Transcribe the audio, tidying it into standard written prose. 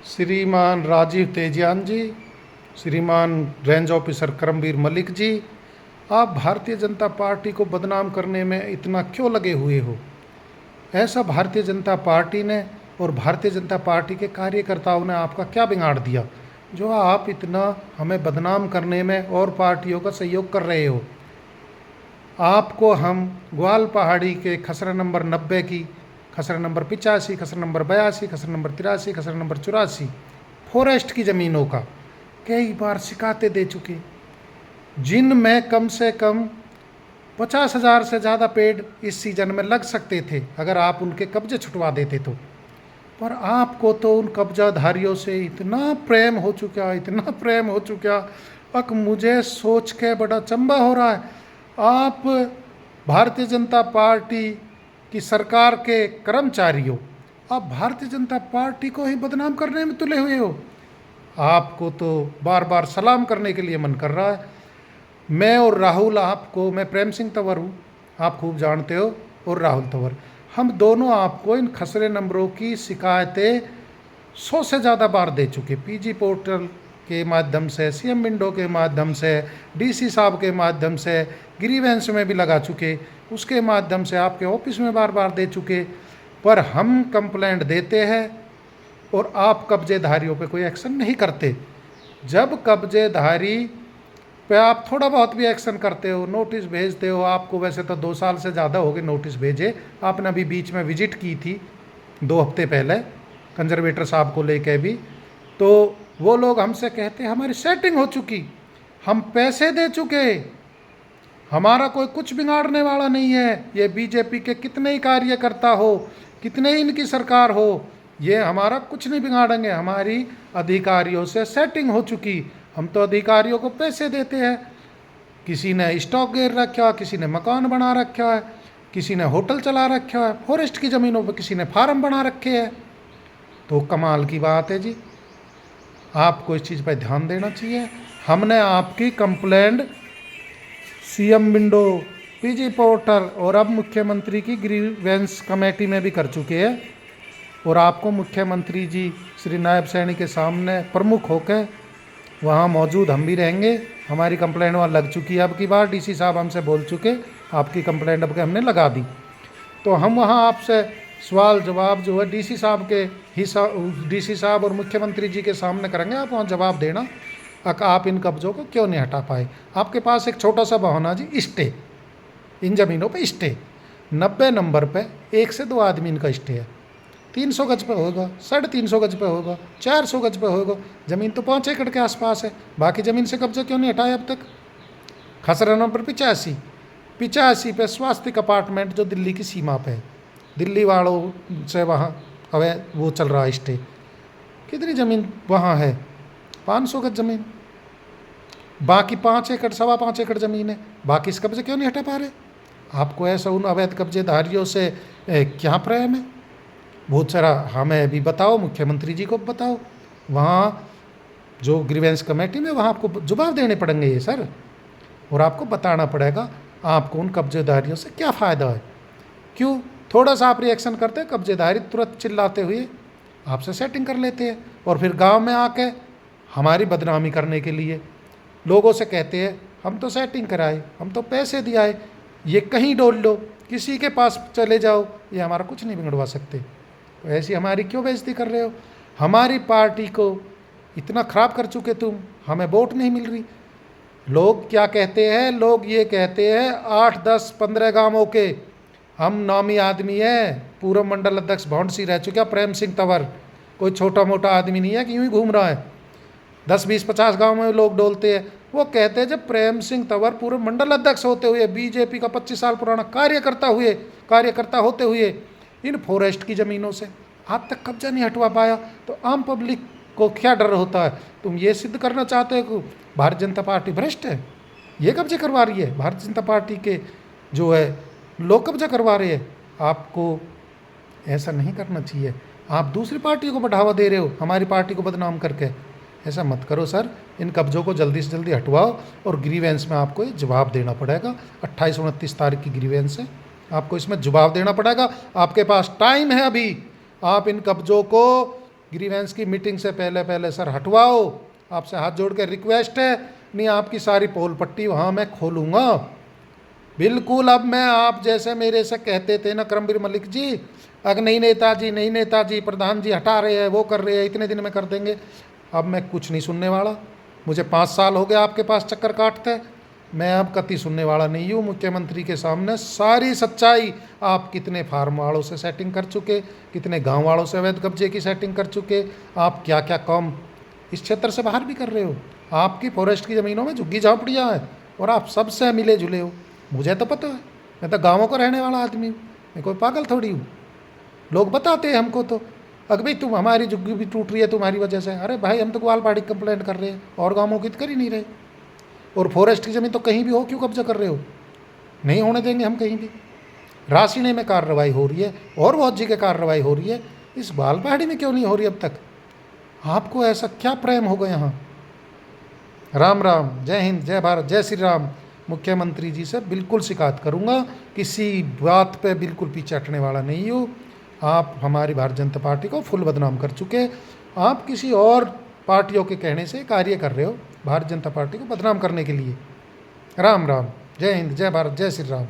श्रीमान राजीव तेजियान जी, श्रीमान range officer Karambir Malik ji, आप भारतीय जनता पार्टी को बदनाम करने में इतना क्यों लगे हुए हो? ऐसा भारतीय जनता पार्टी ने और भारतीय जनता पार्टी के कार्यकर्ताओं ने आपका क्या बिगाड़ दिया जो आप इतना हमें बदनाम करने में और पार्टियों का सहयोग कर रहे हो? आपको हम ग्वाल पहाड़ी के खसरा नंबर 90 की, खसरा नंबर 85, खसरा नंबर 82, खसरा नंबर 83, खसरा नंबर 84 फॉरेस्ट की ज़मीनों का कई बार शिकायतें दे चुके, जिनमें कम से कम 50,000 से ज़्यादा पेड़ इस सीज़न में लग सकते थे अगर आप उनके कब्जे छुटवा देते तो। पर आपको तो उन कब्जाधारियों से इतना प्रेम हो चुका, इतना प्रेम हो चुका, अब मुझे सोच के बड़ा चंबा हो रहा है। आप भारतीय जनता पार्टी की सरकार के कर्मचारी हो, आप भारतीय जनता पार्टी को ही बदनाम करने में तुले हुए हो। आपको तो बार बार सलाम करने के लिए मन कर रहा है। मैं और राहुल, आपको, मैं प्रेम सिंह तंवर हूँ, आप खूब जानते हो, और राहुल तंवर, हम दोनों आपको इन खसरे नंबरों की शिकायतें 100 से ज़्यादा बार दे चुके। पीजी पोर्टल के माध्यम से, सीएम विंडो के माध्यम से, डीसी साहब के माध्यम से, ग्रीवेंस में भी लगा चुके, उसके माध्यम से आपके ऑफिस में बार बार दे चुके। पर हम कंप्लेंट देते हैं और आप कब्जेधारियों पे कोई एक्शन नहीं करते। जब कब्जेधारी पे आप थोड़ा बहुत भी एक्शन करते हो, नोटिस भेजते हो, आपको वैसे तो 2 साल से ज़्यादा हो गए नोटिस भेजे, आपने अभी बीच में विजिट की थी 2 हफ्ते पहले कंजर्वेटर साहब को लेके भी, तो वो लोग हमसे कहते हैं हमारी सेटिंग हो चुकी, हम पैसे दे चुके, हमारा कोई कुछ बिगाड़ने वाला नहीं है। ये बीजेपी के कितने ही कार्यकर्ता हो, कितने ही इनकी सरकार हो, ये हमारा कुछ नहीं बिगाड़ेंगे, हमारी अधिकारियों से सेटिंग हो चुकी, हम तो अधिकारियों को पैसे देते हैं। किसी ने स्टॉक गिर रखा है, किसी ने मकान बना रखा है, किसी ने होटल चला रखा है, फॉरेस्ट की ज़मीनों पर किसी ने फार्म बना रखे हैं। तो कमाल की बात है जी, आपको इस चीज़ पर ध्यान देना चाहिए। हमने आपकी complaint CM window, PG portal और अब मुख्यमंत्री की ग्रीवेंस कमेटी में भी कर चुके हैं, और आपको मुख्यमंत्री जी श्री नायब सैनी के सामने प्रमुख होकर वहाँ मौजूद हम भी रहेंगे। हमारी कंप्लेंट वहाँ लग चुकी है, अब की बार डीसी साहब हमसे बोल चुके, आपकी कंप्लेंट अब के हमने लगा दी, तो हम वहाँ आपसे सवाल जवाब जो है डीसी साहब के डीसी साहब और मुख्यमंत्री जी के सामने करेंगे। आप वहाँ जवाब देना आप इन कब्जों को क्यों नहीं हटा पाए। आपके पास एक छोटा सा बहाना जी, स्टे, इन ज़मीनों पे स्टे, 90 नंबर पे 1 से 2 आदमी इनका स्टे है, 300 गज पे होगा, 350 गज पे होगा, 400 गज पे होगा, ज़मीन तो 5 एकड़ के आसपास है, बाकी ज़मीन से कब्जा क्यों नहीं हटाया अब तक। खसरा नंबर 85 पे स्वास्थ्य अपार्टमेंट जो दिल्ली की सीमा पे है, दिल्ली वालों से वहाँ अवैध वो चल रहा है स्टे, कितनी ज़मीन वहाँ है, 500 गज ज़मीन, बाकी 5 एकड़, 5.25 एकड़ ज़मीन है, बाकी इस कब्जे क्यों नहीं हटा पा रहे। आपको ऐसा उन अवैध कब्जेधारियों से क्या प्रेम है, बहुत सारा हमें भी बताओ, मुख्यमंत्री जी को बताओ, वहाँ जो ग्रीवेंस कमेटी में वहाँ आपको जवाब देने पड़ेंगे ये सर, और आपको बताना पड़ेगा आपको उन कब्जेदारियों से क्या फ़ायदा है। क्यों थोड़ा सा आप रिएक्शन करते हैं, कब्जेदारी तुरंत चिल्लाते हुए आपसे सेटिंग कर लेते हैं, और फिर गांव में आके हमारी बदनामी करने के लिए लोगों से कहते हैं हम तो सेटिंग कराए, हम तो पैसे दियाए, ये कहीं डोल लो, किसी के पास चले जाओ, ये हमारा कुछ नहीं बिगड़वा सकते। तो ऐसी हमारी क्यों बेइज्जती कर रहे हो। हमारी पार्टी को इतना ख़राब कर चुके तुम, हमें वोट नहीं मिल रही। लोग क्या कहते हैं, लोग ये कहते हैं 8, 10, 15 गांवों के हम नामी आदमी हैं, पूर्व मंडल अध्यक्ष भौंडसी रह चुका प्रेम सिंह तंवर, कोई छोटा मोटा आदमी नहीं है कि यूँ ही घूम रहा है। 10, 20, 50 गाँव में लोग डोलते हैं। वो कहते हैं जब प्रेम सिंह तंवर पूर्व मंडल अध्यक्ष होते हुए, बीजेपी का 25 साल पुराना कार्यकर्ता होते हुए इन फॉरेस्ट की ज़मीनों से आज तक कब्जा नहीं हटवा पाया, तो आम पब्लिक को क्या डर होता है। तुम ये सिद्ध करना चाहते हो कि भारतीय जनता पार्टी भ्रष्ट है, ये कब्जे करवा रही है, भारतीय जनता पार्टी के जो है लोग कब्जा करवा रहे हैं। आपको ऐसा नहीं करना चाहिए, आप दूसरी पार्टी को बढ़ावा दे रहे हो हमारी पार्टी को बदनाम करके। ऐसा मत करो सर, इन कब्जों को जल्दी से जल्दी हटवाओ, और ग्रीवेंस में आपको ये जवाब देना पड़ेगा। 28-29 तारीख की ग्रीवेंस है, आपको इसमें जवाब देना पड़ेगा। आपके पास टाइम है अभी, आप इन कब्जों को ग्रीवेंस की मीटिंग से पहले पहले सर हटवाओ, आपसे हाथ जोड़ के रिक्वेस्ट है, नहीं आपकी सारी पोल पट्टी वहाँ मैं खोलूँगा बिल्कुल। अब मैं आप जैसे मेरे से कहते थे ना करमबीर मलिक जी, अगर नहीं नेताजी नहीं नेताजी, प्रधान जी हटा रहे हैं, वो कर रहे हैं, इतने दिन में कर देंगे, अब मैं कुछ नहीं सुनने वाला। मुझे 5 साल हो गए आपके पास चक्कर काटते, मैं अब कति सुनने वाला नहीं हूँ। मुख्यमंत्री के सामने सारी सच्चाई, आप कितने फार्म वालों से सेटिंग कर चुके, कितने गांव वालों से अवैध कब्जे की सेटिंग कर चुके, आप क्या क्या काम इस क्षेत्र से बाहर भी कर रहे हो। आपकी फॉरेस्ट की ज़मीनों में झुग्गी झोंपड़ियाँ हैं और आप सबसे मिले जुले हो, मुझे तो पता है, मैं तो गाँवों का रहने वाला आदमी हूँ, मैं कोई पागल थोड़ी हूँ। लोग बताते हैं हमको तो, अगर भाई तुम हमारी झुग्गी भी टूट रही है तुम्हारी वजह से, अरे भाई हम तो ग्वालपाड़ी कंप्लेंट कर रहे हैं और गाँवों की तो कर ही नहीं रहे। और फॉरेस्ट की ज़मीन तो कहीं भी हो क्यों कब्जा कर रहे हो, नहीं होने देंगे हम कहीं भी। रासिने में कार्रवाई हो रही है और बहुत जगह कार्रवाई हो रही है, इस ग्वालपाड़ी में क्यों नहीं हो रही अब तक? आपको ऐसा क्या प्रेम हो गया यहाँ? राम राम, जय हिंद, जय भारत, जय श्री राम। मुख्यमंत्री जी से बिल्कुल शिकायत करूँगा, किसी बात पे बिल्कुल पीछे हटने वाला नहीं हूँ। आप हमारी भारतीय जनता पार्टी को फुल बदनाम कर चुके, आप किसी और पार्टियों के कहने से कार्य कर रहे हो भारतीय जनता पार्टी को बदनाम करने के लिए। राम राम, जय हिंद, जय भारत, जय श्री राम।